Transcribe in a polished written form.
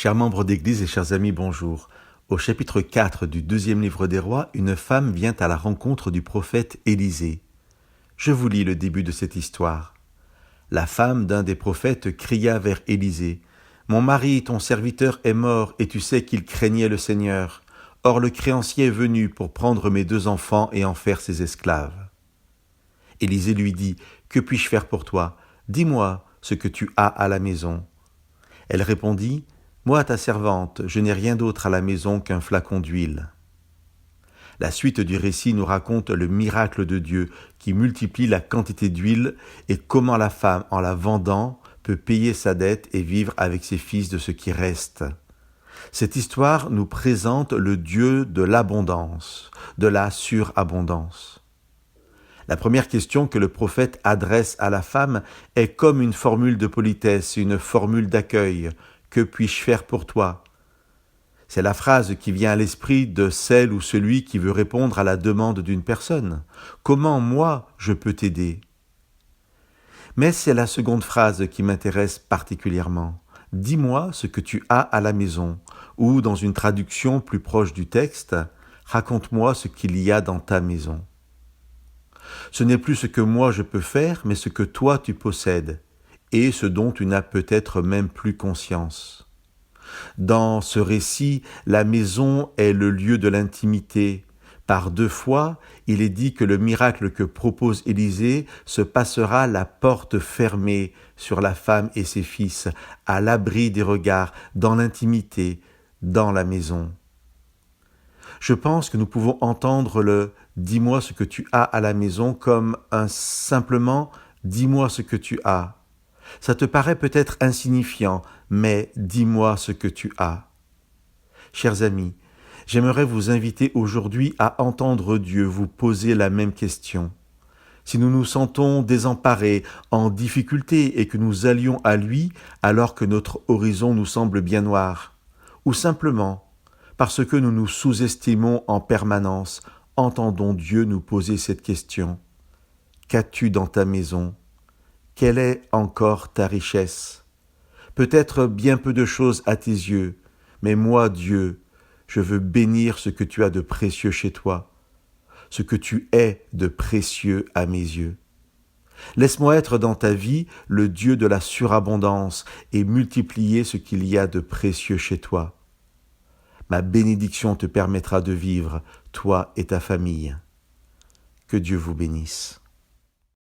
Chers membres d'Église et chers amis, bonjour. Au chapitre 4 du deuxième livre des rois, une femme vient à la rencontre du prophète Élisée. Je vous lis le début de cette histoire. La femme d'un des prophètes cria vers Élisée. « Mon mari, ton serviteur, est mort, et tu sais qu'il craignait le Seigneur. Or le créancier est venu pour prendre mes 2 enfants et en faire ses esclaves. » Élisée lui dit, « Que puis-je faire pour toi? Dis-moi ce que tu as à la maison. » Elle répondit, « Moi, ta servante, je n'ai rien d'autre à la maison qu'un flacon d'huile. » La suite du récit nous raconte le miracle de Dieu qui multiplie la quantité d'huile et comment la femme, en la vendant, peut payer sa dette et vivre avec ses fils de ce qui reste. Cette histoire nous présente le Dieu de l'abondance, de la surabondance. La première question que le prophète adresse à la femme est comme une formule de politesse, une formule d'accueil. « Que puis-je faire pour toi ?» C'est la phrase qui vient à l'esprit de celle ou celui qui veut répondre à la demande d'une personne. « Comment, moi, je peux t'aider ?» Mais c'est la seconde phrase qui m'intéresse particulièrement. « Dis-moi ce que tu as à la maison » ou, dans une traduction plus proche du texte, « Raconte-moi ce qu'il y a dans ta maison ». Ce n'est plus ce que moi je peux faire, mais ce que toi tu possèdes, et ce dont tu n'as peut-être même plus conscience. Dans ce récit, la maison est le lieu de l'intimité. Par 2 fois, il est dit que le miracle que propose Élisée se passera la porte fermée sur la femme et ses fils, à l'abri des regards, dans l'intimité, dans la maison. Je pense que nous pouvons entendre le « dis-moi ce que tu as à la maison » comme un simplement « dis-moi ce que tu as ». Ça te paraît peut-être insignifiant, mais dis-moi ce que tu as. Chers amis, j'aimerais vous inviter aujourd'hui à entendre Dieu vous poser la même question. Si nous nous sentons désemparés, en difficulté et que nous allions à lui alors que notre horizon nous semble bien noir, ou simplement parce que nous nous sous-estimons en permanence, entendons Dieu nous poser cette question. Qu'as-tu dans ta maison? Quelle est encore ta richesse? Peut-être bien peu de choses à tes yeux, mais moi, Dieu, je veux bénir ce que tu as de précieux chez toi, ce que tu es de précieux à mes yeux. Laisse-moi être dans ta vie le Dieu de la surabondance et multiplier ce qu'il y a de précieux chez toi. Ma bénédiction te permettra de vivre, toi et ta famille. Que Dieu vous bénisse.